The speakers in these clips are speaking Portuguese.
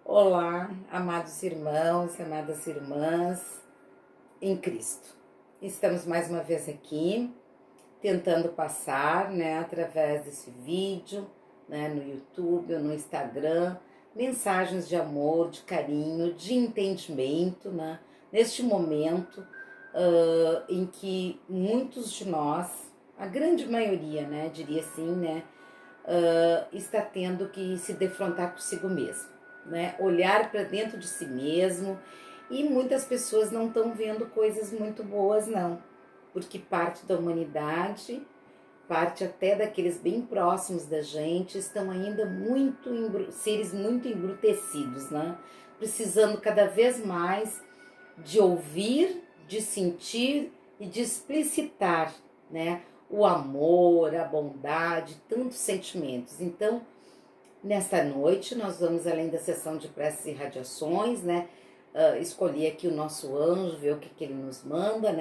Olá, amados irmãos, amadas irmãs em Cristo. Estamos mais uma vez aqui, tentando passar, através desse vídeo, no YouTube ou no Instagram, mensagens de amor, de carinho, de entendimento, neste momento em que muitos de nós, a grande maioria, diria assim, está tendo que se defrontar consigo mesmo, olhar para dentro de si mesmo, e muitas pessoas não estão vendo coisas muito boas não, porque parte da humanidade, parte até daqueles bem próximos da gente, estão ainda seres muito embrutecidos, precisando cada vez mais de ouvir, de sentir e de explicitar, o amor, a bondade, tantos sentimentos. Então, nesta noite, nós vamos, além da sessão de preces e radiações, escolher aqui o nosso anjo, ver o que ele nos manda,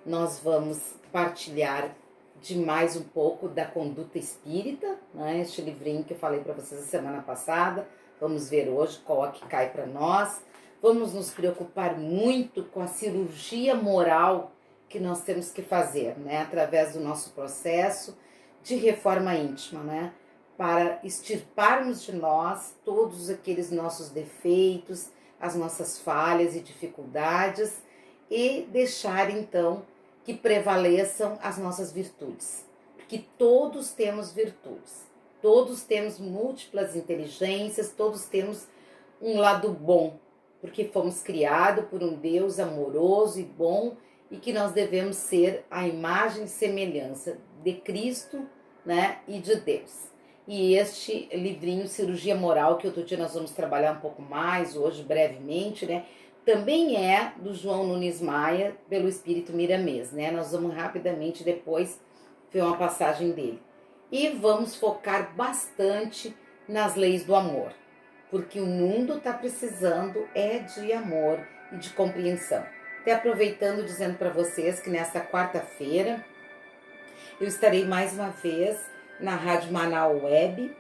Nós vamos partilhar de mais um pouco da conduta espírita, Este livrinho que eu falei para vocês a semana passada. Vamos ver hoje qual é que cai para nós. Vamos nos preocupar muito com a cirurgia moral que nós temos que fazer, através do nosso processo de reforma íntima, para extirparmos de nós todos aqueles nossos defeitos, as nossas falhas e dificuldades, e deixar então que prevaleçam as nossas virtudes, porque todos temos virtudes, todos temos múltiplas inteligências, todos temos um lado bom, porque fomos criados por um Deus amoroso e bom, e que nós devemos ser a imagem e semelhança de Cristo, e de Deus. E este livrinho, Cirurgia Moral, que outro dia nós vamos trabalhar um pouco mais, hoje brevemente, também é do João Nunes Maia, pelo Espírito Miramês, Nós vamos rapidamente depois ver uma passagem dele. E vamos focar bastante nas leis do amor, porque o mundo está precisando de amor e de compreensão. Até aproveitando, dizendo para vocês que nesta quarta-feira eu estarei mais uma vez na Rádio Manaus Web,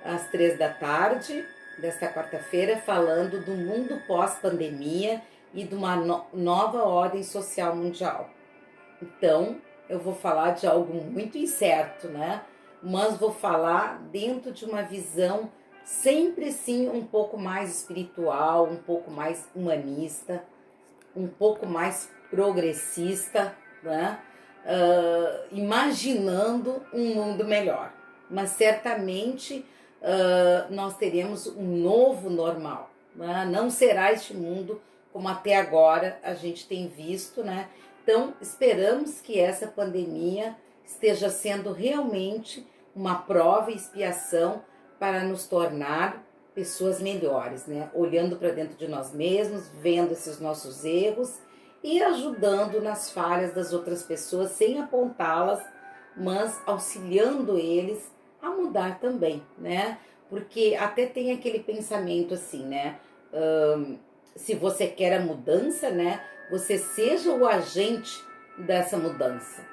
às 15h desta quarta-feira, falando do mundo pós-pandemia e de uma nova ordem social mundial. Então, eu vou falar de algo muito incerto, Mas vou falar dentro de uma visão sempre sim um pouco mais espiritual, um pouco mais humanista, um pouco mais progressista, imaginando um mundo melhor. Mas certamente nós teremos um novo normal, Não será este mundo como até agora a gente tem visto, Então esperamos que essa pandemia esteja sendo realmente uma prova e expiação para nos tornar pessoas melhores, Olhando para dentro de nós mesmos, vendo esses nossos erros e ajudando nas falhas das outras pessoas, sem apontá-las, mas auxiliando eles a mudar também, Porque até tem aquele pensamento assim, se você quer a mudança, você seja o agente dessa mudança,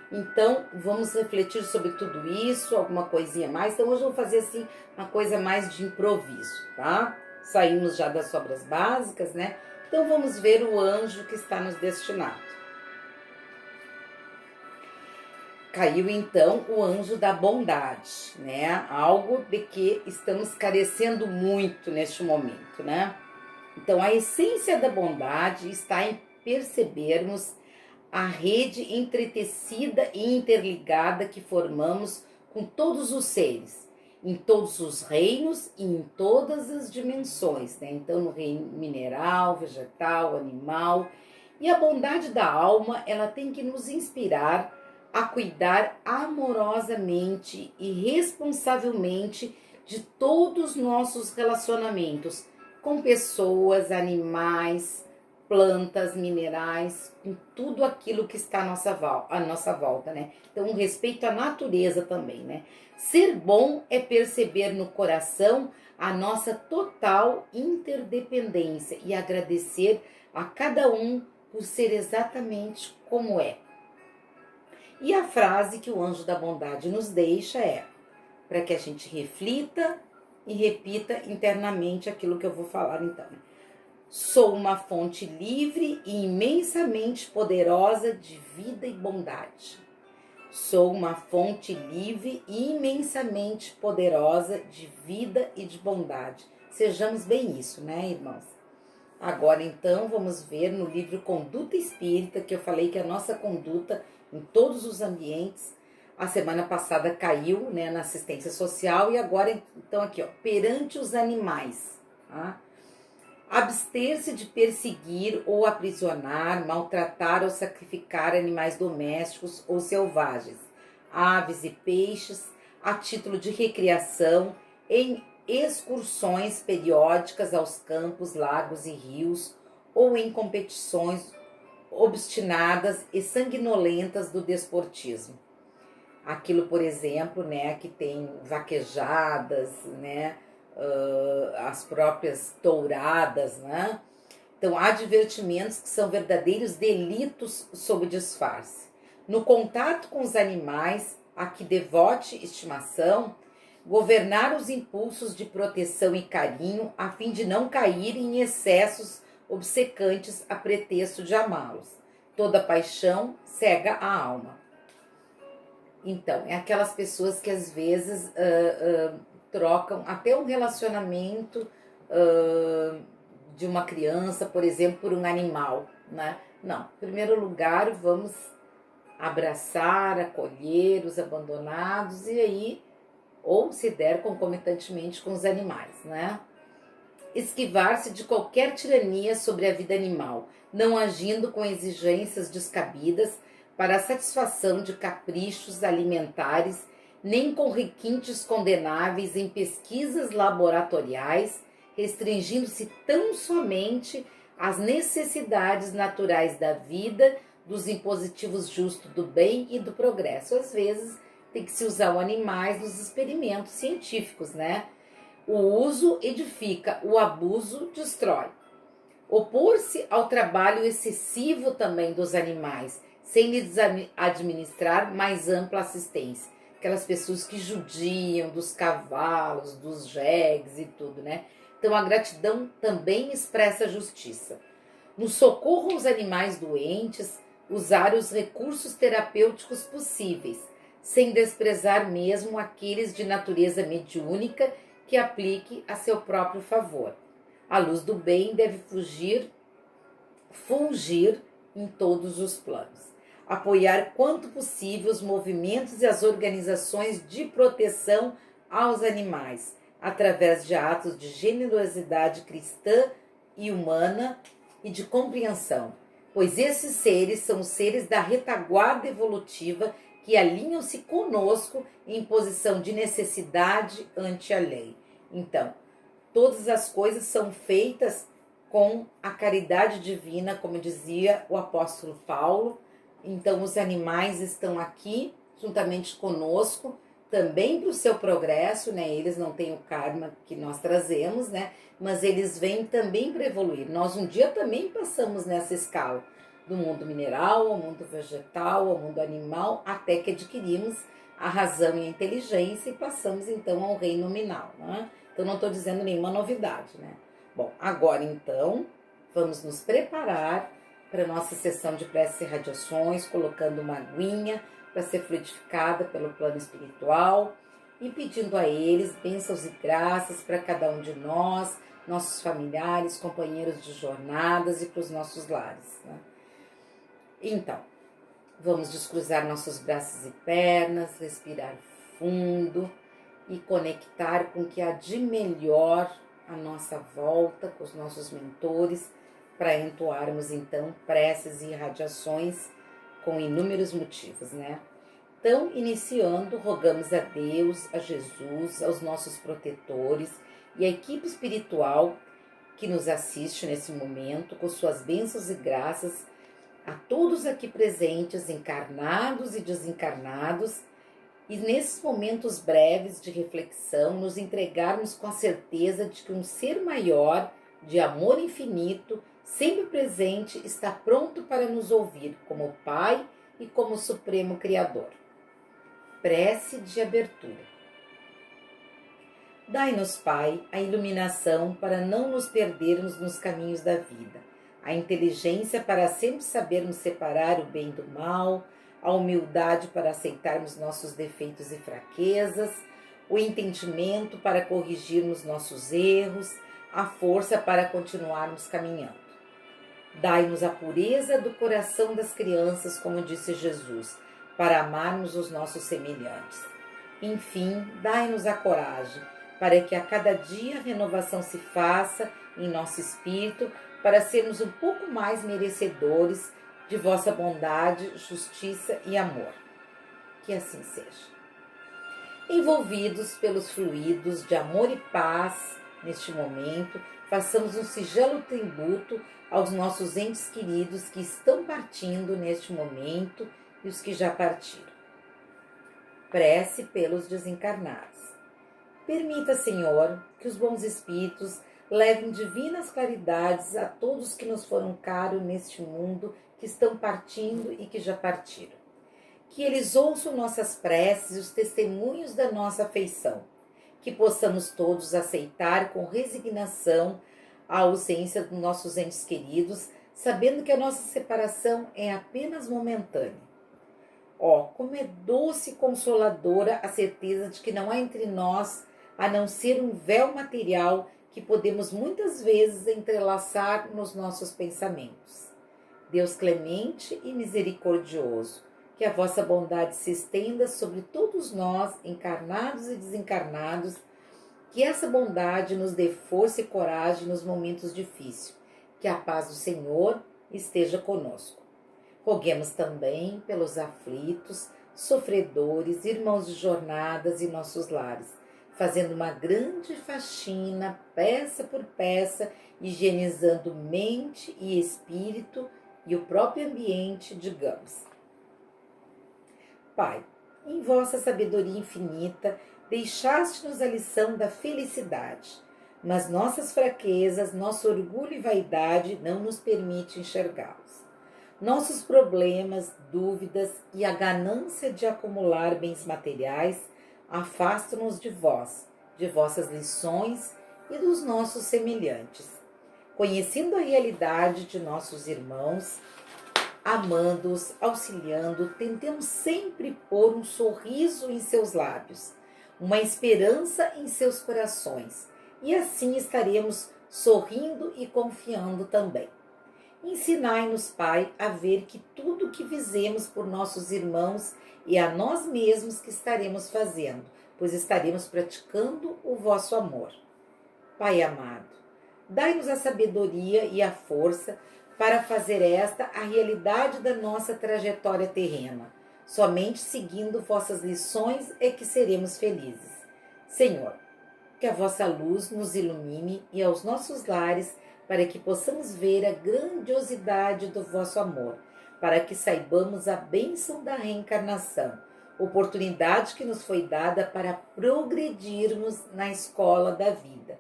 Então, vamos refletir sobre tudo isso, alguma coisinha mais. Então, hoje eu vou fazer assim uma coisa mais de improviso, tá? Saímos já das obras básicas, Então, vamos ver o anjo que está nos destinado. Caiu, então, o anjo da bondade, Algo de que estamos carecendo muito neste momento, Então, a essência da bondade está em percebermos a rede entretecida e interligada que formamos com todos os seres, em todos os reinos e em todas as dimensões, Então, no reino mineral, vegetal, animal. E a bondade da alma, ela tem que nos inspirar a cuidar amorosamente e responsavelmente de todos os nossos relacionamentos com pessoas, animais, plantas, minerais, com tudo aquilo que está à nossa volta, Então, um respeito à natureza também, Ser bom é perceber no coração a nossa total interdependência e agradecer a cada um por ser exatamente como é. E a frase que o anjo da bondade nos deixa é, para que a gente reflita e repita internamente aquilo que eu vou falar então. Sou uma fonte livre e imensamente poderosa de vida e bondade. Sou uma fonte livre e imensamente poderosa de vida e de bondade. Sejamos bem isso, né, irmãos? Agora, então, vamos ver no livro Conduta Espírita, que eu falei que a nossa conduta em todos os ambientes, a semana passada caiu, né, na assistência social, e agora, então, aqui, ó, perante os animais, tá? Abster-se de perseguir ou aprisionar, maltratar ou sacrificar animais domésticos ou selvagens, aves e peixes, a título de recreação, em excursões periódicas aos campos, lagos e rios, ou em competições obstinadas e sanguinolentas do desportismo. Aquilo, por exemplo, né, que tem vaquejadas, né, as próprias touradas, né? Então, há divertimentos que são verdadeiros delitos sob disfarce. No contato com os animais, a que devote estimação, governar os impulsos de proteção e carinho, a fim de não cair em excessos obcecantes a pretexto de amá-los. Toda paixão cega a alma. Então, é aquelas pessoas que às vezes trocam até um relacionamento de uma criança, por exemplo, por um animal, né? Não, em primeiro lugar, vamos abraçar, acolher os abandonados e aí, ou se der concomitantemente com os animais, né? Esquivar-se de qualquer tirania sobre a vida animal, não agindo com exigências descabidas para a satisfação de caprichos alimentares, nem com requintes condenáveis em pesquisas laboratoriais, restringindo-se tão somente às necessidades naturais da vida, dos impositivos justos do bem e do progresso. Às vezes tem que se usar os animais nos experimentos científicos, né? O uso edifica, o abuso destrói. Opor-se ao trabalho excessivo também dos animais, sem lhes administrar mais ampla assistência. Aquelas pessoas que judiam dos cavalos, dos jegues e tudo, né? Então a gratidão também expressa justiça. No socorro aos animais doentes, usar os recursos terapêuticos possíveis, sem desprezar mesmo aqueles de natureza mediúnica que aplique a seu próprio favor. A luz do bem deve fungir em todos os planos. Apoiar quanto possível os movimentos e as organizações de proteção aos animais, através de atos de generosidade cristã e humana e de compreensão, pois esses seres são os seres da retaguarda evolutiva que alinham-se conosco em posição de necessidade ante a lei. Então, todas as coisas são feitas com a caridade divina, como dizia o apóstolo Paulo. Então, os animais estão aqui juntamente conosco, também para o seu progresso, né? Eles não têm o karma que nós trazemos, né? Mas eles vêm também para evoluir. Nós um dia também passamos nessa escala, do mundo mineral ao mundo vegetal, ao mundo animal, até que adquirimos a razão e a inteligência e passamos então ao reino nominal, né? Então não estou dizendo nenhuma novidade, né? Bom, agora então vamos nos preparar para a nossa sessão de preces e radiações, colocando uma aguinha para ser fluidificada pelo plano espiritual e pedindo a eles bênçãos e graças para cada um de nós, nossos familiares, companheiros de jornadas e para os nossos lares, né? Então, vamos descruzar nossos braços e pernas, respirar fundo e conectar com o que há de melhor à nossa volta, com os nossos mentores, para entoarmos então preces e irradiações com inúmeros motivos, né? Então, iniciando, rogamos a Deus, a Jesus, aos nossos protetores e à equipe espiritual que nos assiste nesse momento, com suas bênçãos e graças, a todos aqui presentes, encarnados e desencarnados, e nesses momentos breves de reflexão, nos entregarmos com a certeza de que um ser maior, de amor infinito, sempre presente, está pronto para nos ouvir como Pai e como Supremo Criador. Prece de abertura. Dai-nos, Pai, a iluminação para não nos perdermos nos caminhos da vida, a inteligência para sempre sabermos separar o bem do mal, a humildade para aceitarmos nossos defeitos e fraquezas, o entendimento para corrigirmos nossos erros, a força para continuarmos caminhando. Dai-nos a pureza do coração das crianças, como disse Jesus, para amarmos os nossos semelhantes. Enfim, dai-nos a coragem, para que a cada dia a renovação se faça em nosso espírito, para sermos um pouco mais merecedores de vossa bondade, justiça e amor. Que assim seja. Envolvidos pelos fluidos de amor e paz, neste momento, façamos um singelo tributo aos nossos entes queridos que estão partindo neste momento e os que já partiram. Prece pelos desencarnados. Permita, Senhor, que os bons espíritos levem divinas claridades a todos que nos foram caros neste mundo, que estão partindo e que já partiram. Que eles ouçam nossas preces e os testemunhos da nossa afeição. Que possamos todos aceitar com resignação a ausência dos nossos entes queridos, sabendo que a nossa separação é apenas momentânea. Como é doce e consoladora a certeza de que não há entre nós a não ser um véu material que podemos muitas vezes entrelaçar nos nossos pensamentos. Deus clemente e misericordioso, que a vossa bondade se estenda sobre todos nós, encarnados e desencarnados, que essa bondade nos dê força e coragem nos momentos difíceis, que a paz do Senhor esteja conosco. Roguemos também pelos aflitos, sofredores, irmãos de jornadas e nossos lares, fazendo uma grande faxina, peça por peça, higienizando mente e espírito e o próprio ambiente, digamos. Pai, em vossa sabedoria infinita, deixaste-nos a lição da felicidade, mas nossas fraquezas, nosso orgulho e vaidade não nos permite enxergá-los. Nossos problemas, dúvidas e a ganância de acumular bens materiais afastam-nos de vós, de vossas lições e dos nossos semelhantes. Conhecendo a realidade de nossos irmãos, amando-os, auxiliando, tentemos sempre pôr um sorriso em seus lábios, uma esperança em seus corações, e assim estaremos sorrindo e confiando também. Ensinai-nos, Pai, a ver que tudo o que fizemos por nossos irmãos é a nós mesmos que estaremos fazendo, pois estaremos praticando o vosso amor. Pai amado, dai-nos a sabedoria e a força para fazer esta a realidade da nossa trajetória terrena. Somente seguindo vossas lições é que seremos felizes. Senhor, que a vossa luz nos ilumine e aos nossos lares, para que possamos ver a grandiosidade do vosso amor, para que saibamos a bênção da reencarnação, oportunidade que nos foi dada para progredirmos na escola da vida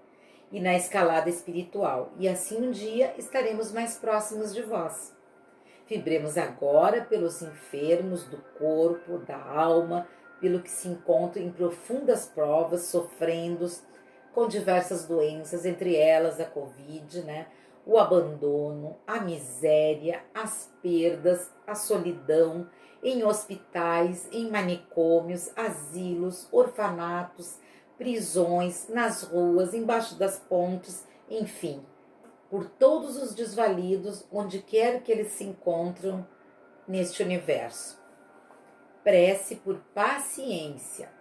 e na escalada espiritual, e assim um dia estaremos mais próximos de vós. Vibremos agora pelos enfermos do corpo, da alma, pelo que se encontram em profundas provas, sofrendo com diversas doenças, entre elas a Covid, o abandono, a miséria, as perdas, a solidão, em hospitais, em manicômios, asilos, orfanatos, prisões, nas ruas, embaixo das pontes, enfim, por todos os desvalidos, onde quer que eles se encontram neste universo. Prece por paciência.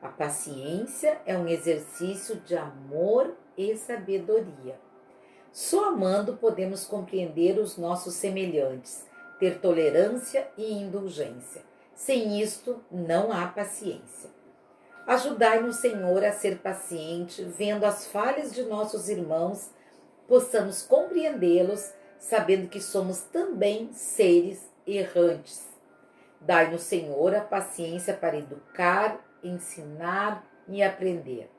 A paciência é um exercício de amor e sabedoria. Só amando podemos compreender os nossos semelhantes, ter tolerância e indulgência. Sem isto, não há paciência. Ajudai-nos, Senhor, a ser paciente, vendo as falhas de nossos irmãos, possamos compreendê-los, sabendo que somos também seres errantes. Dai-nos, Senhor, a paciência para educar, ensinar e aprender,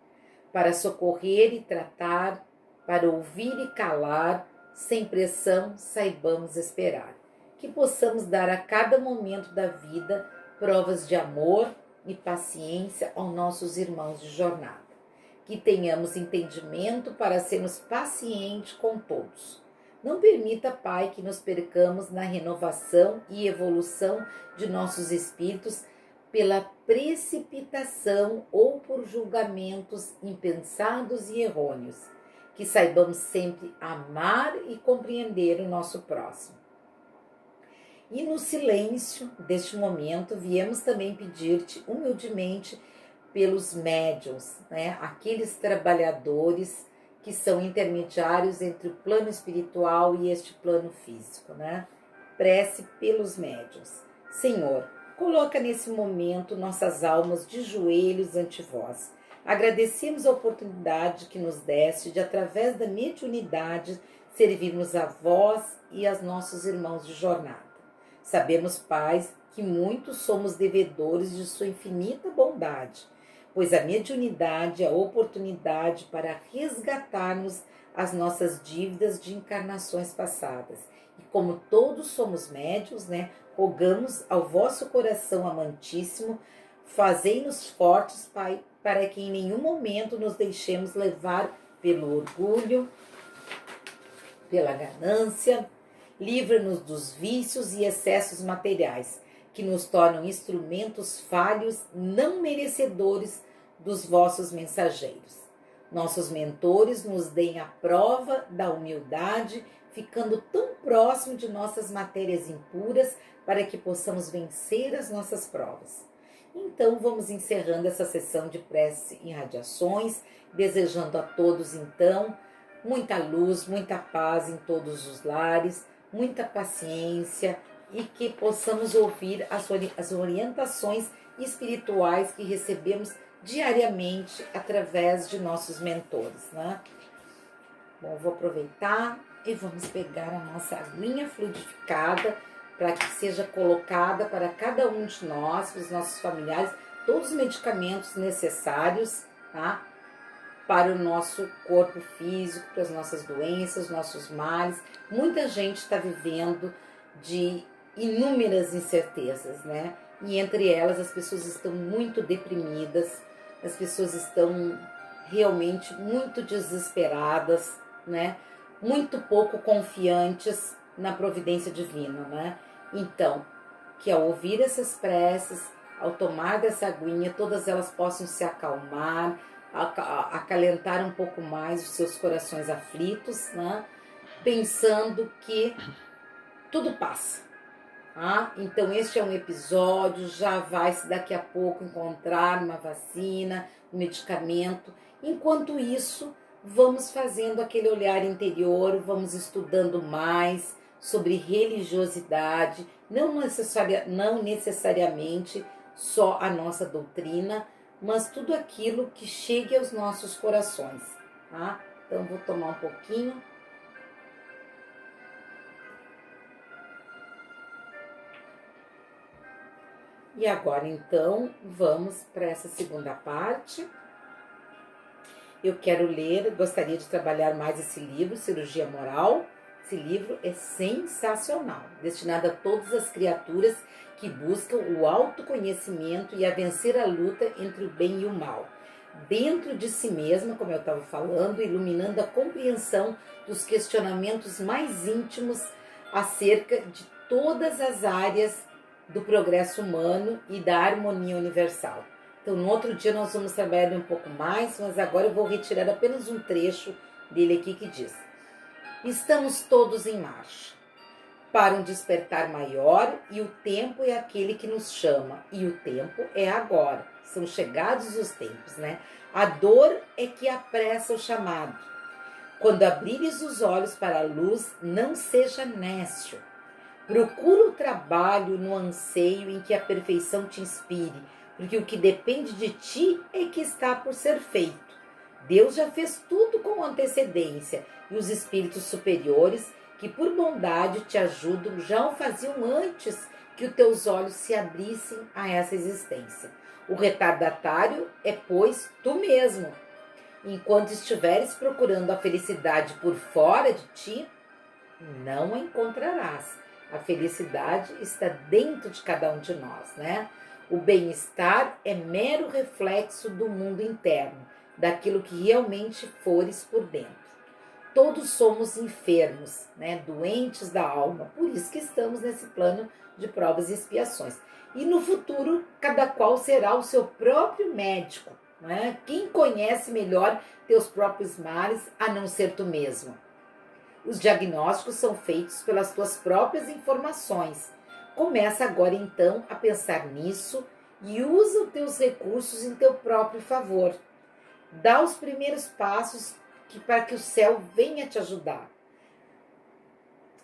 para socorrer e tratar, para ouvir e calar, sem pressão, saibamos esperar. Que possamos dar a cada momento da vida provas de amor e paciência aos nossos irmãos de jornada. que tenhamos entendimento para sermos pacientes com todos. Não permita, Pai, que nos percamos na renovação e evolução de nossos espíritos pela precipitação ou por julgamentos impensados e errôneos. Que saibamos sempre amar e compreender o nosso próximo. E no silêncio deste momento, viemos também pedir-te humildemente pelos médiuns, né? Aqueles trabalhadores que são intermediários entre o plano espiritual e este plano físico, né? Prece pelos médiuns. Senhor, coloca nesse momento nossas almas de joelhos ante vós. Agradecemos a oportunidade que nos deste de, através da mediunidade, servirmos a vós e aos nossos irmãos de jornada. Sabemos, Pai, que muitos somos devedores de sua infinita bondade, pois a mediunidade é a oportunidade para resgatarmos as nossas dívidas de encarnações passadas. E como todos somos médiuns, né, rogamos ao vosso coração amantíssimo, fazei-nos fortes, Pai, para que em nenhum momento nos deixemos levar pelo orgulho, pela ganância. Livra-nos dos vícios e excessos materiais, que nos tornam instrumentos falhos, não merecedores dos vossos mensageiros. Nossos mentores nos deem a prova da humildade, ficando tão próximo de nossas matérias impuras, para que possamos vencer as nossas provas. Então, vamos encerrando essa sessão de prece e radiações, desejando a todos, então, muita luz, muita paz em todos os lares, muita paciência e que possamos ouvir as orientações espirituais que recebemos diariamente através de nossos mentores, né? Bom, vou aproveitar e vamos pegar a nossa aguinha fluidificada para que seja colocada para cada um de nós, para os nossos familiares, todos os medicamentos necessários, tá? Para o nosso corpo físico, para as nossas doenças, nossos males. Muita gente está vivendo de inúmeras incertezas, né? E entre elas as pessoas estão muito deprimidas, as pessoas estão realmente muito desesperadas, né? Muito pouco confiantes na providência divina, né? Então, que ao ouvir essas preces, ao tomar dessa aguinha, todas elas possam se acalmar, acalentar um pouco mais os seus corações aflitos, né? Pensando que tudo passa. Tá? Então este é um episódio, já vai-se daqui a pouco encontrar uma vacina, um medicamento. Enquanto isso, vamos fazendo aquele olhar interior, vamos estudando mais sobre religiosidade, não necessariamente só a nossa doutrina, mas tudo aquilo que chegue aos nossos corações, tá? Então, vou tomar um pouquinho. E agora, então, vamos para essa segunda parte. Eu quero ler, gostaria de trabalhar mais esse livro, Cirurgia Moral. Esse livro é sensacional, destinado a todas as criaturas que buscam o autoconhecimento e a vencer a luta entre o bem e o mal. Dentro de si mesma, como eu estava falando, iluminando a compreensão dos questionamentos mais íntimos acerca de todas as áreas do progresso humano e da harmonia universal. Então, no outro dia nós vamos trabalhar um pouco mais, mas agora eu vou retirar apenas um trecho dele aqui que diz: estamos todos em marcha para um despertar maior, e o tempo é aquele que nos chama, e o tempo é agora. São chegados os tempos, né? A dor é que apressa o chamado. Quando abrires os olhos para a luz, não seja nécio. Procura o trabalho no anseio em que a perfeição te inspire, porque o que depende de ti é que está por ser feito. Deus já fez tudo com antecedência, e os espíritos superiores, que por bondade te ajudam, já o faziam antes que os teus olhos se abrissem a essa existência. O retardatário é, pois, tu mesmo. Enquanto estiveres procurando a felicidade por fora de ti, não a encontrarás. A felicidade está dentro de cada um de nós, né? O bem-estar é mero reflexo do mundo interno. daquilo que realmente fores por dentro. Todos somos enfermos, né? Doentes da alma, por isso que estamos nesse plano de provas e expiações. E no futuro, cada qual será o seu próprio médico, né? Quem conhece melhor teus próprios males a não ser tu mesmo? Os diagnósticos são feitos pelas tuas próprias informações. Começa agora então a pensar nisso e usa os teus recursos em teu próprio favor. Dá os primeiros passos para que o céu venha te ajudar.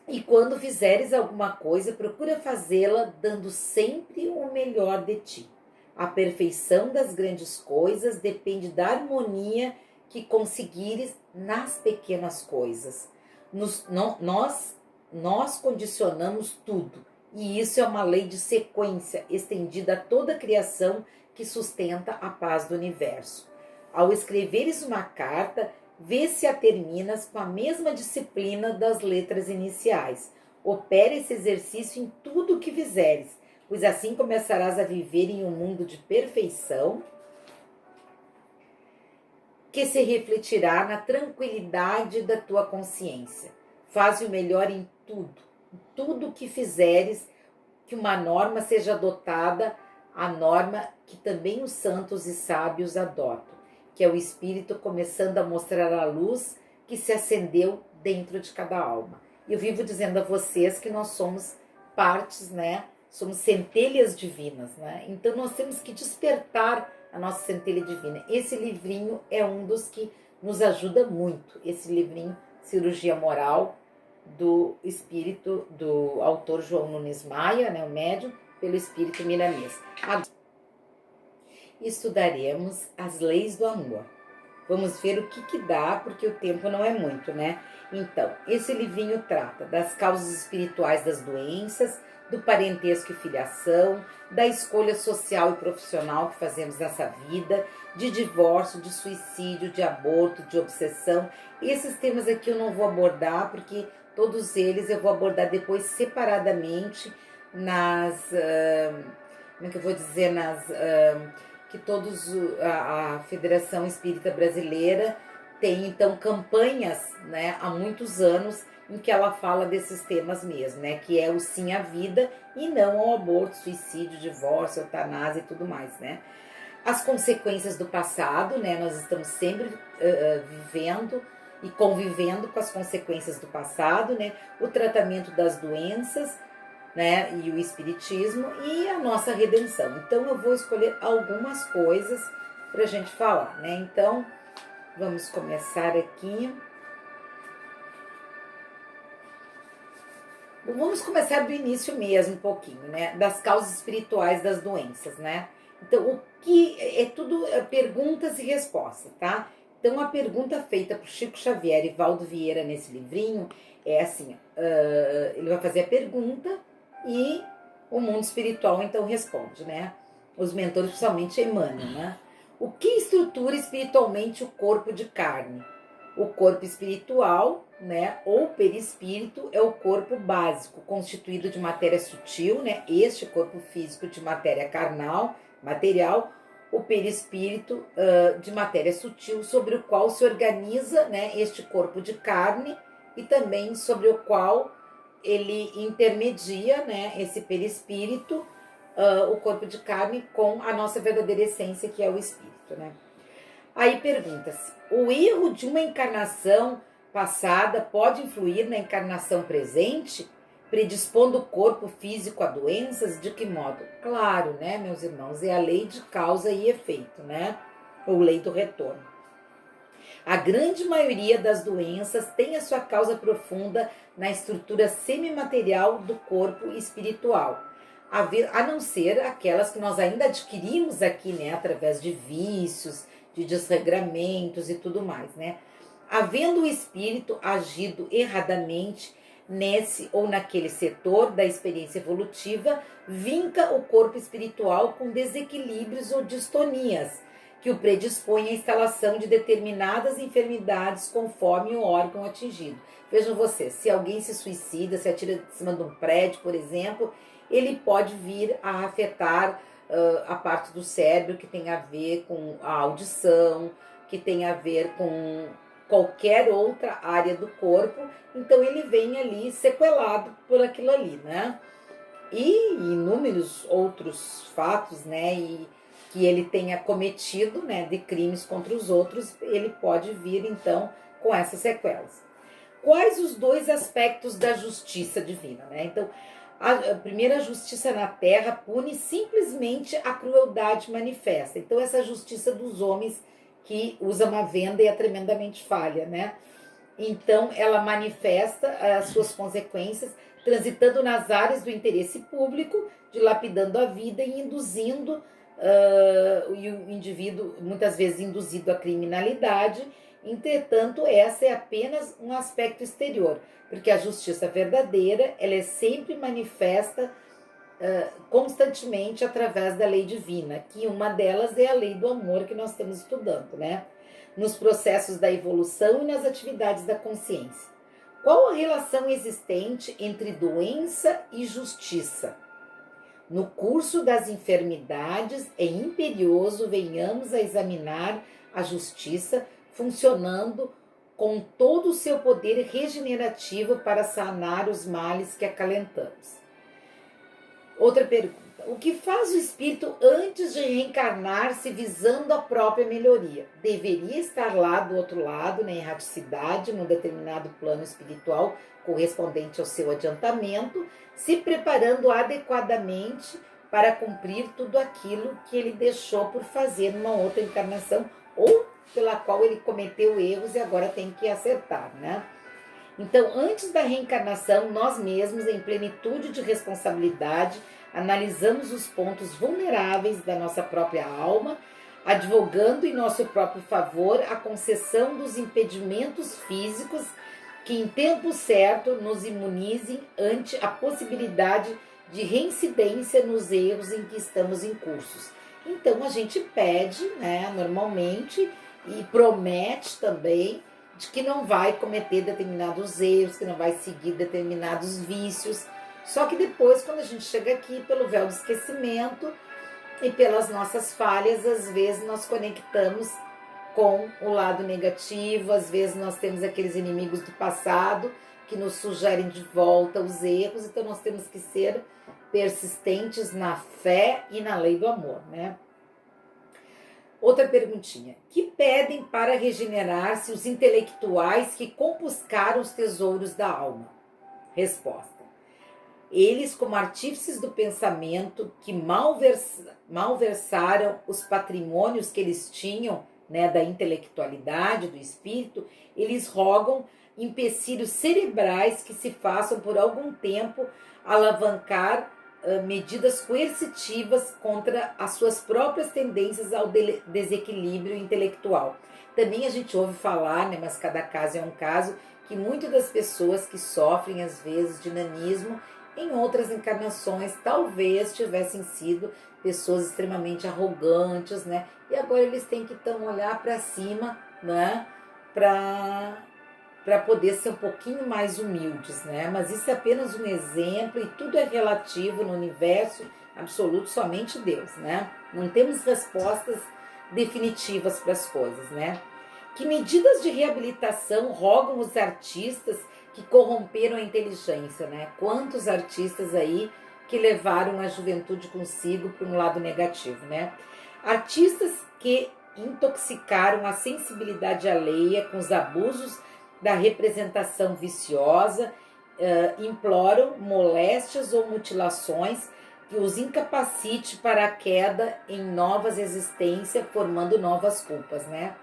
E quando fizeres alguma coisa, procura fazê-la dando sempre o melhor de ti. A perfeição das grandes coisas depende da harmonia que conseguires nas pequenas coisas. Nós condicionamos tudo, e isso é uma lei de sequência estendida a toda a criação que sustenta a paz do universo. Ao escreveres uma carta, vê se a terminas com a mesma disciplina das letras iniciais. Opera esse exercício em tudo o que fizeres, pois assim começarás a viver em um mundo de perfeição que se refletirá na tranquilidade da tua consciência. Faze o melhor em tudo o que fizeres, que uma norma seja adotada, a norma que também os santos e sábios adotam, que é o Espírito começando a mostrar a luz que se acendeu dentro de cada alma. E eu vivo dizendo a vocês que nós somos partes, né? Somos centelhas divinas, né? Então nós temos que despertar a nossa centelha divina. Esse livrinho é um dos que nos ajuda muito. Esse livrinho, Cirurgia Moral, do espírito do autor João Nunes Maia, né, o médium, pelo espírito milanês. Estudaremos as leis do amor. Vamos ver o que dá, porque o tempo não é muito, né? Então, esse livrinho trata das causas espirituais das doenças, do parentesco e filiação, da escolha social e profissional que fazemos nessa vida, de divórcio, de suicídio, de aborto, de obsessão. Esses temas aqui eu não vou abordar, porque todos eles eu vou abordar depois separadamente como é que eu vou dizer, que a Federação Espírita Brasileira tem, então, campanhas, né, há muitos anos, em que ela fala desses temas mesmo, né, que é o sim à vida e não ao aborto, suicídio, divórcio, eutanásia e tudo mais, né. As consequências do passado, né, nós estamos sempre vivendo e convivendo com as consequências do passado, né, o tratamento das doenças, né, e o espiritismo e a nossa redenção. Então eu vou escolher algumas coisas para a gente falar, né? Então vamos começar aqui. Vamos começar do início mesmo um pouquinho, né? Das causas espirituais das doenças, né? Então o que é tudo perguntas e respostas, tá? Então a pergunta feita por Chico Xavier e Valdo Vieira nesse livrinho é assim: ele vai fazer a pergunta e o mundo espiritual então responde, né? Os mentores, principalmente Emmanuel, né? O que estrutura espiritualmente o corpo de carne? O corpo espiritual, né, ou perispírito, é o corpo básico, constituído de matéria sutil, né? Este corpo físico de matéria carnal, material, o perispírito de matéria sutil, sobre o qual se organiza, né, este corpo de carne e também sobre o qual ele intermedia, né, esse perispírito, o corpo de carne, com a nossa verdadeira essência, que é o espírito, né? Aí pergunta-se: o erro de uma encarnação passada pode influir na encarnação presente, predispondo o corpo físico a doenças? De que modo? Claro, né, meus irmãos, é a lei de causa e efeito, né? Ou lei do retorno. A grande maioria das doenças tem a sua causa profunda na estrutura semimaterial do corpo espiritual, a não ser aquelas que nós ainda adquirimos aqui, né, através de vícios, de desregramentos e tudo mais, né? Havendo o espírito agido erradamente nesse ou naquele setor da experiência evolutiva, vinca o corpo espiritual com desequilíbrios ou distonias, que o predispõe à instalação de determinadas enfermidades conforme o órgão atingido. Vejam vocês, se alguém se suicida, se atira de cima de um prédio, por exemplo, ele pode vir a afetar a parte do cérebro que tem a ver com a audição, que tem a ver com qualquer outra área do corpo, então ele vem ali sequelado por aquilo ali, né? E inúmeros outros fatos, né, e que ele tenha cometido, né, de crimes contra os outros, ele pode vir então com essas sequelas. Quais os dois aspectos da justiça divina, né? Então, a primeira justiça na terra pune simplesmente a crueldade manifesta. Então, essa justiça dos homens que usa uma venda e é tremendamente falha, né? Então, ela manifesta as suas consequências, transitando nas áreas do interesse público, dilapidando a vida e induzindo o indivíduo, muitas vezes induzido à criminalidade. Entretanto, essa é apenas um aspecto exterior, porque a justiça verdadeira, ela é sempre manifesta constantemente através da lei divina, que uma delas é a lei do amor que nós estamos estudando, né? Nos processos da evolução e nas atividades da consciência. Qual a relação existente entre doença e justiça? No curso das enfermidades, é imperioso venhamos a examinar a justiça funcionando com todo o seu poder regenerativo para sanar os males que acalentamos. Outra pergunta. O que faz o espírito antes de reencarnar-se visando a própria melhoria? Deveria estar lá do outro lado, na erraticidade, num determinado plano espiritual correspondente ao seu adiantamento, se preparando adequadamente para cumprir tudo aquilo que ele deixou por fazer numa outra encarnação ou pela qual ele cometeu erros e agora tem que acertar, né? Então, antes da reencarnação, nós mesmos, em plenitude de responsabilidade, analisamos os pontos vulneráveis da nossa própria alma, advogando em nosso próprio favor a concessão dos impedimentos físicos que, em tempo certo, nos imunizem ante a possibilidade de reincidência nos erros em que estamos incursos. Então, a gente pede, né, normalmente, e promete também, de que não vai cometer determinados erros, que não vai seguir determinados vícios. Só que depois, quando a gente chega aqui, pelo véu do esquecimento e pelas nossas falhas, às vezes nós conectamos com o lado negativo, às vezes nós temos aqueles inimigos do passado que nos sugerem de volta os erros, então nós temos que ser persistentes na fé e na lei do amor, né? Outra perguntinha. Que pedem para regenerar-se os intelectuais que confiscaram os tesouros da alma? Resposta. Eles, como artífices do pensamento, que malversaram os patrimônios que eles tinham, né, da intelectualidade, do espírito, eles rogam empecilhos cerebrais que se façam por algum tempo alavancar medidas coercitivas contra as suas próprias tendências ao desequilíbrio intelectual. Também a gente ouve falar, né, mas cada caso é um caso, que muitas das pessoas que sofrem às vezes de nanismo, em outras encarnações talvez tivessem sido pessoas extremamente arrogantes, né? E agora eles têm que então olhar para cima, né, para poder ser um pouquinho mais humildes, né? Mas isso é apenas um exemplo e tudo é relativo no universo absoluto, somente Deus, né? Não temos respostas definitivas para as coisas, né? Que medidas de reabilitação rogam os artistas que corromperam a inteligência, né? Quantos artistas aí que levaram a juventude consigo para um lado negativo, né? Artistas que intoxicaram a sensibilidade alheia com os abusos da representação viciosa, imploram moléstias ou mutilações que os incapacite para a queda em novas existências, formando novas culpas, né?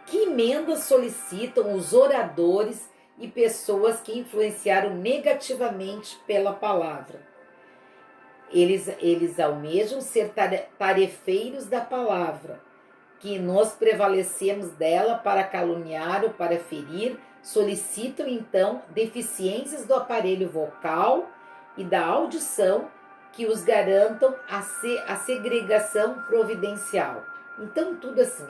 Que emendas solicitam os oradores e pessoas que influenciaram negativamente pela palavra? Eles almejam ser tarefeiros da palavra, que nós prevalecemos dela para caluniar ou para ferir, solicitam então deficiências do aparelho vocal e da audição que os garantam a segregação providencial. Então tudo assim,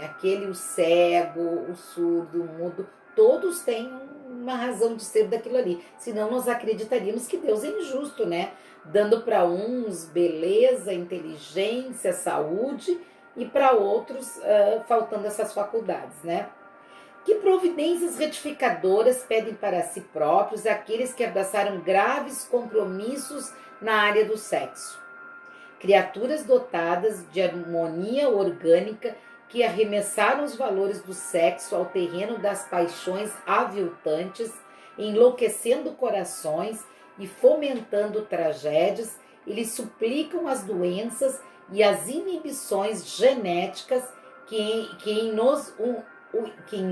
o cego, o surdo, o mudo, todos têm uma razão de ser daquilo ali. Senão nós acreditaríamos que Deus é injusto, né? Dando para uns beleza, inteligência, saúde, e para outros faltando essas faculdades, né? Que providências retificadoras pedem para si próprios aqueles que abraçaram graves compromissos na área do sexo? Criaturas dotadas de harmonia orgânica que arremessaram os valores do sexo ao terreno das paixões aviltantes, enlouquecendo corações e fomentando tragédias, eles suplicam as doenças e as inibições genéticas que em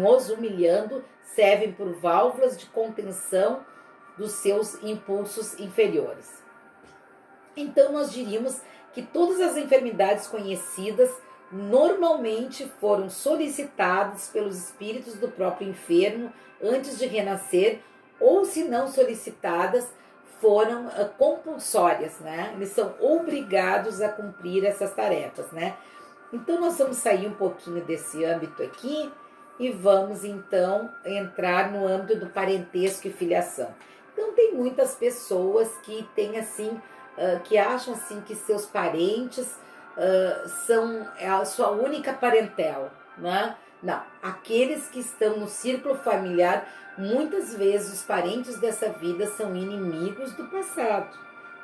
os humilhando servem por válvulas de contenção dos seus impulsos inferiores. Então nós diríamos que todas as enfermidades conhecidas normalmente foram solicitadas pelos espíritos do próprio enfermo antes de renascer, ou se não solicitadas, foram compulsórias, né? Eles são obrigados a cumprir essas tarefas, né? Então nós vamos sair um pouquinho desse âmbito aqui e vamos então entrar no âmbito do parentesco e filiação. Então tem muitas pessoas que têm assim, que acham assim que seus parentes são a sua única parentela, né? Não, aqueles que estão no círculo familiar, muitas vezes os parentes dessa vida são inimigos do passado,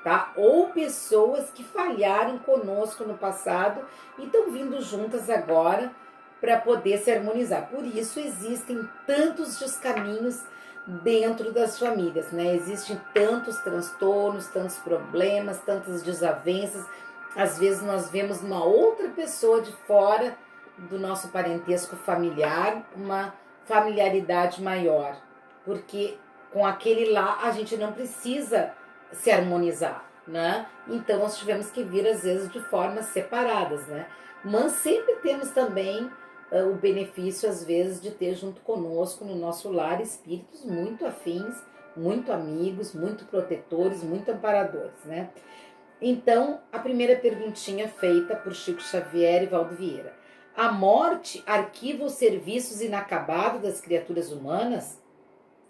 tá? Ou pessoas que falharam conosco no passado e estão vindo juntas agora para poder se harmonizar. Por isso existem tantos descaminhos dentro das famílias, né? Existem tantos transtornos, tantos problemas, tantas desavenças. Às vezes nós vemos uma outra pessoa de fora do nosso parentesco familiar, uma familiaridade maior, porque com aquele lá a gente não precisa se harmonizar, né? Então nós tivemos que vir às vezes de formas separadas, né? Mas sempre temos também o benefício às vezes de ter junto conosco no nosso lar espíritos muito afins, muito amigos, muito protetores, muito amparadores, né? Então, a primeira perguntinha feita por Chico Xavier e Valdo Vieira: a morte arquiva os serviços inacabados das criaturas humanas?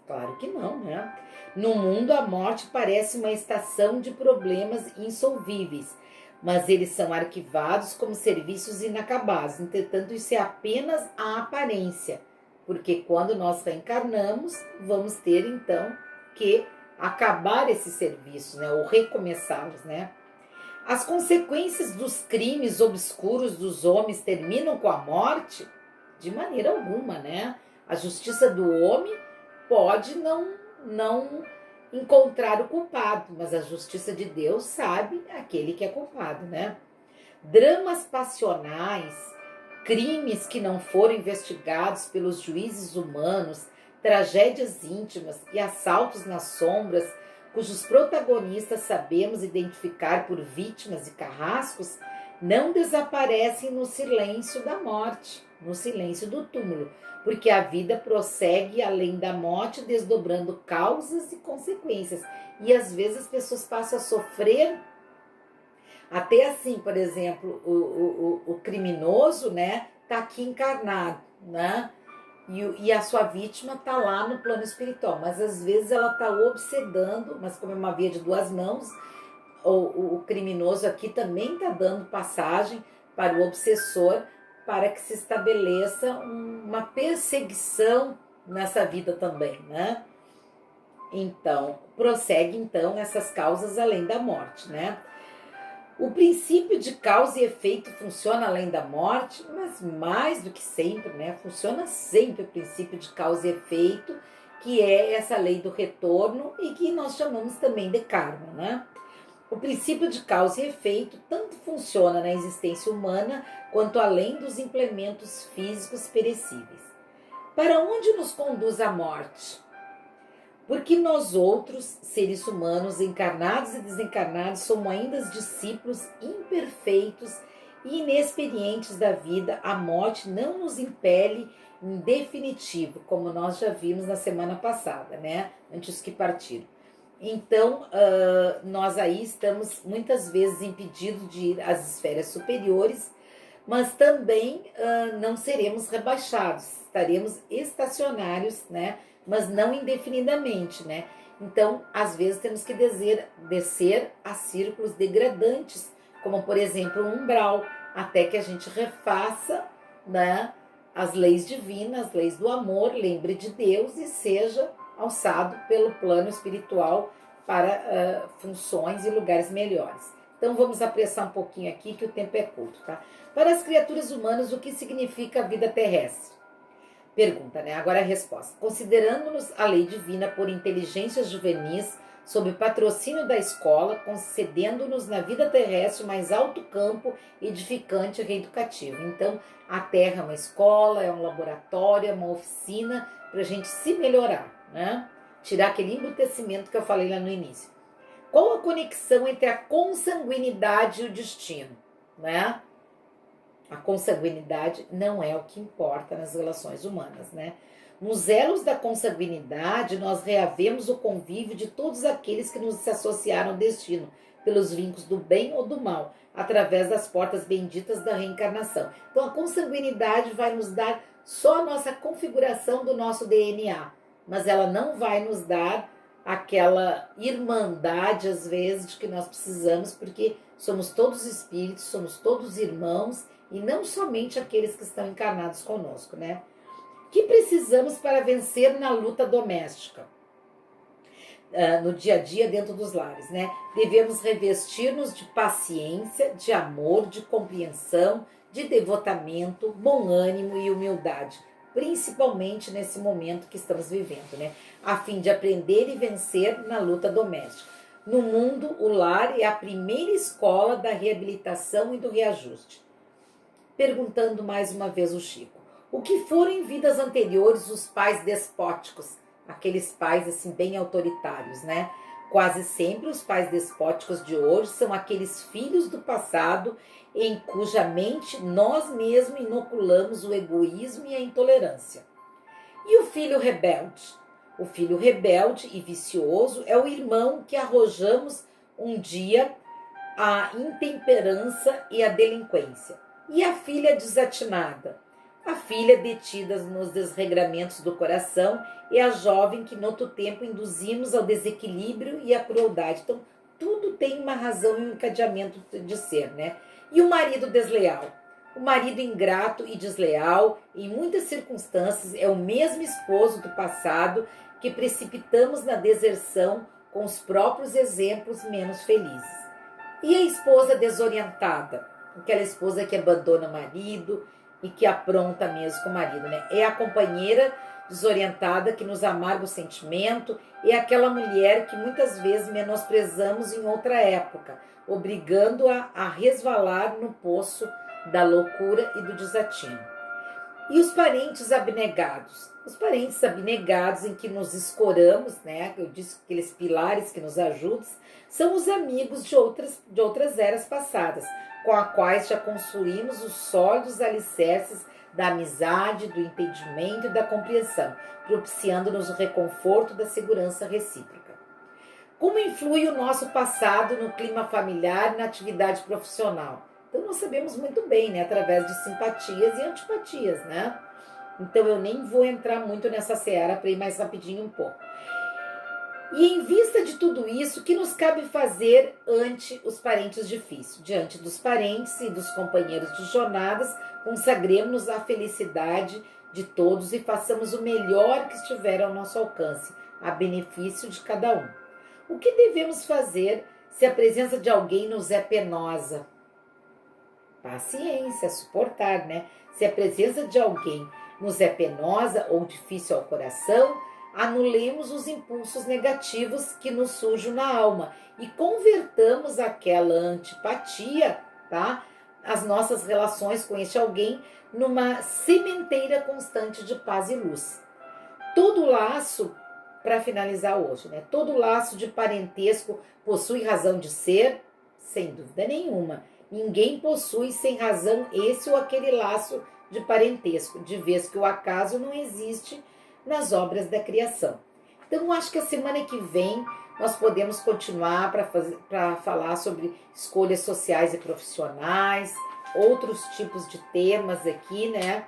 Claro que não, né? No mundo, a morte parece uma estação de problemas insolvíveis, mas eles são arquivados como serviços inacabados. Entretanto, isso é apenas a aparência, porque quando nós reencarnamos, vamos ter então que acabar esses serviços, né? Ou recomeçá-los, né? As consequências dos crimes obscuros dos homens terminam com a morte? De maneira alguma, né? A justiça do homem pode não encontrar o culpado, mas a justiça de Deus sabe aquele que é culpado, né? Dramas passionais, crimes que não foram investigados pelos juízes humanos, tragédias íntimas e assaltos nas sombras, cujos protagonistas sabemos identificar por vítimas e carrascos, não desaparecem no silêncio da morte, no silêncio do túmulo, porque a vida prossegue além da morte, desdobrando causas e consequências. E às vezes as pessoas passam a sofrer, até assim, por exemplo, o criminoso, né, tá aqui encarnado, né? E a sua vítima tá lá no plano espiritual, mas às vezes ela tá obsedando, mas como é uma via de duas mãos, o criminoso aqui também tá dando passagem para o obsessor, para que se estabeleça uma perseguição nessa vida também, né? Então, prossegue então essas causas além da morte, né? O princípio de causa e efeito funciona além da morte, mas mais do que sempre, né? Funciona sempre o princípio de causa e efeito, que é essa lei do retorno e que nós chamamos também de karma, né? O princípio de causa e efeito tanto funciona na existência humana quanto além dos implementos físicos perecíveis. Para onde nos conduz a morte? Porque nós outros, seres humanos, encarnados e desencarnados, somos ainda discípulos imperfeitos e inexperientes da vida, a morte não nos impele em definitivo, como nós já vimos na semana passada, né? Antes que partiram. Então, nós aí estamos muitas vezes impedidos de ir às esferas superiores, mas também não seremos rebaixados, estaremos estacionários, né? Mas não indefinidamente, né? Então, às vezes temos que descer a círculos degradantes, como por exemplo o umbral, até que a gente refaça, né, as leis divinas, as leis do amor, lembre de Deus e seja alçado pelo plano espiritual para funções e lugares melhores. Então vamos apressar um pouquinho aqui que o tempo é curto, tá? Para as criaturas humanas, o que significa a vida terrestre? Pergunta, né? Agora a resposta. Considerando-nos a lei divina por inteligências juvenis, sob patrocínio da escola, concedendo-nos na vida terrestre o mais alto campo edificante e reeducativo. Então, a Terra é uma escola, é um laboratório, é uma oficina para a gente se melhorar, né? Tirar aquele embrutecimento que eu falei lá no início. Qual a conexão entre a consanguinidade e o destino, né? A consanguinidade não é o que importa nas relações humanas, né? Nos elos da consanguinidade, nós reavemos o convívio de todos aqueles que nos se associaram ao destino, pelos vínculos do bem ou do mal, através das portas benditas da reencarnação. Então, a consanguinidade vai nos dar só a nossa configuração do nosso DNA, mas ela não vai nos dar aquela irmandade, às vezes, de que nós precisamos, porque somos todos espíritos, somos todos irmãos, e não somente aqueles que estão encarnados conosco, né? Que precisamos para vencer na luta doméstica, no dia a dia dentro dos lares, né? Devemos revestir-nos de paciência, de amor, de compreensão, de devotamento, bom ânimo e humildade, principalmente nesse momento que estamos vivendo, né? A fim de aprender e vencer na luta doméstica. No mundo, o lar é a primeira escola da reabilitação e do reajuste. Perguntando mais uma vez o Chico. O que foram em vidas anteriores os pais despóticos? Aqueles pais assim bem autoritários, né? Quase sempre os pais despóticos de hoje são aqueles filhos do passado em cuja mente nós mesmos inoculamos o egoísmo e a intolerância. E o filho rebelde? O filho rebelde e vicioso é o irmão que arrojamos um dia a intemperança e a delinquência. E a filha desatinada? A filha detida nos desregramentos do coração é a jovem que, no outro tempo, induzimos ao desequilíbrio e à crueldade. Então, tudo tem uma razão e um encadeamento de ser, né? E o marido desleal? O marido ingrato e desleal, em muitas circunstâncias, é o mesmo esposo do passado que precipitamos na deserção com os próprios exemplos menos felizes. E a esposa desorientada? Aquela esposa que abandona o marido e que apronta mesmo com o marido, né? É a companheira desorientada que nos amarga o sentimento, é aquela mulher que muitas vezes menosprezamos em outra época, obrigando-a a resvalar no poço da loucura e do desatino. E os parentes abnegados? Os parentes abnegados em que nos escoramos, né? Eu disse que aqueles pilares que nos ajudam, são os amigos de outras eras passadas, com as quais já construímos os sólidos alicerces da amizade, do entendimento e da compreensão, propiciando-nos o reconforto da segurança recíproca. Como influi o nosso passado no clima familiar e na atividade profissional? Então nós sabemos muito bem, né, através de simpatias e antipatias, né? Então eu nem vou entrar muito nessa seara para ir mais rapidinho um pouco. E em vista de tudo isso, o que nos cabe fazer ante os parentes difíceis? Diante dos parentes e dos companheiros de jornadas, consagremos-nos à felicidade de todos e façamos o melhor que estiver ao nosso alcance, a benefício de cada um. O que devemos fazer se a presença de alguém nos é penosa? Paciência, suportar, né? Se a presença de alguém nos é penosa ou difícil ao coração, anulemos os impulsos negativos que nos surjam na alma e convertamos aquela antipatia, tá? As nossas relações com este alguém numa sementeira constante de paz e luz. Todo laço, para finalizar hoje, né? Todo laço de parentesco possui razão de ser? Sem dúvida nenhuma. Ninguém possui sem razão esse ou aquele laço de parentesco, de vez que o acaso não existe nas obras da criação. Então, acho que a semana que vem nós podemos continuar para falar sobre escolhas sociais e profissionais, outros tipos de temas aqui, né?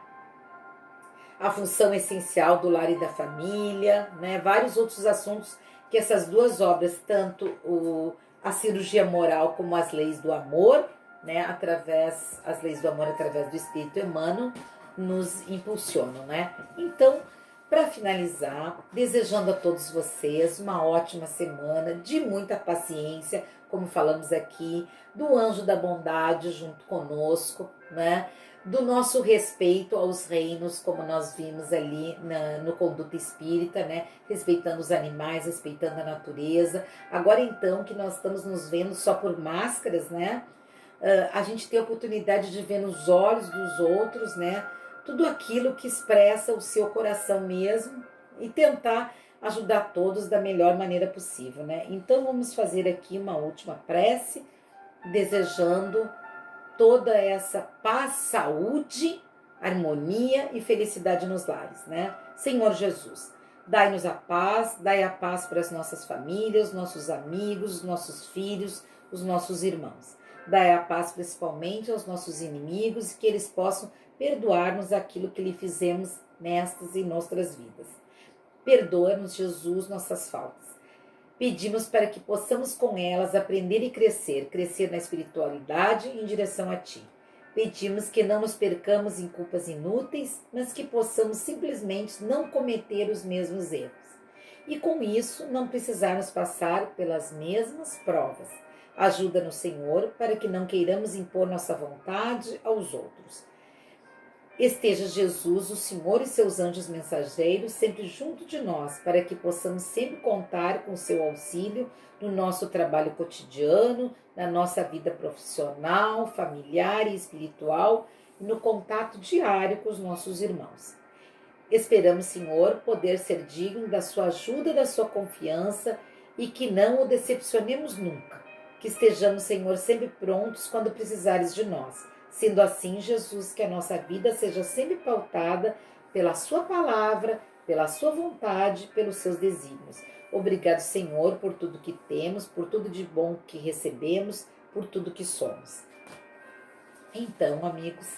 A função essencial do lar e da família, né? Vários outros assuntos que essas duas obras, tanto a cirurgia moral como as leis do amor, né, através, as leis do amor através do Espírito Emmanuel nos impulsionam, né? Então, para finalizar, desejando a todos vocês uma ótima semana, de muita paciência, como falamos aqui, do anjo da bondade junto conosco, né? Do nosso respeito aos reinos, como nós vimos ali no Conduta Espírita, né? Respeitando os animais, respeitando a natureza. Agora então que nós estamos nos vendo só por máscaras, né? A gente tem a oportunidade de ver nos olhos dos outros, né? Tudo aquilo que expressa o seu coração mesmo e tentar ajudar todos da melhor maneira possível, né? Então vamos fazer aqui uma última prece, desejando toda essa paz, saúde, harmonia e felicidade nos lares, né? Senhor Jesus, dai-nos dai a paz para as nossas famílias, nossos amigos, nossos filhos, os nossos irmãos. Dai a paz principalmente aos nossos inimigos e que eles possam perdoar-nos aquilo que lhe fizemos nestas e noutras vidas. Perdoa-nos, Jesus, nossas faltas. Pedimos para que possamos com elas aprender e crescer na espiritualidade em direção a Ti. Pedimos que não nos percamos em culpas inúteis, mas que possamos simplesmente não cometer os mesmos erros. E com isso não precisarmos passar pelas mesmas provas. Ajuda-nos, Senhor, para que não queiramos impor nossa vontade aos outros. Esteja Jesus, o Senhor e seus anjos mensageiros sempre junto de nós, para que possamos sempre contar com seu auxílio no nosso trabalho cotidiano, na nossa vida profissional, familiar e espiritual e no contato diário com os nossos irmãos. Esperamos, Senhor, poder ser digno da sua ajuda e da sua confiança e que não o decepcionemos nunca. Que estejamos, Senhor, sempre prontos quando precisares de nós. Sendo assim, Jesus, que a nossa vida seja sempre pautada pela sua palavra, pela sua vontade, pelos seus desígnios. Obrigado, Senhor, por tudo que temos, por tudo de bom que recebemos, por tudo que somos. Então, amigos,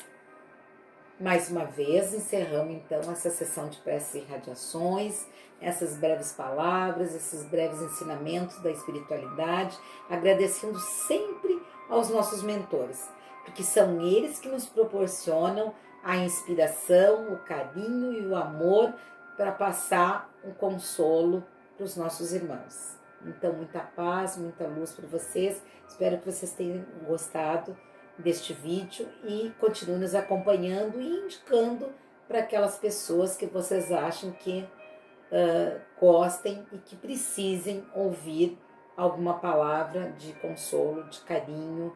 mais uma vez encerramos então essa sessão de preces e radiações, essas breves palavras, esses breves ensinamentos da espiritualidade, agradecendo sempre aos nossos mentores, porque são eles que nos proporcionam a inspiração, o carinho e o amor para passar um consolo para os nossos irmãos. Então, muita paz, muita luz para vocês. Espero que vocês tenham gostado deste vídeo e continuem nos acompanhando e indicando para aquelas pessoas que vocês acham que gostem e que precisem ouvir alguma palavra de consolo, de carinho,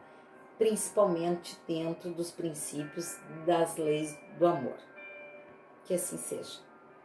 principalmente dentro dos princípios das leis do amor. Que assim seja.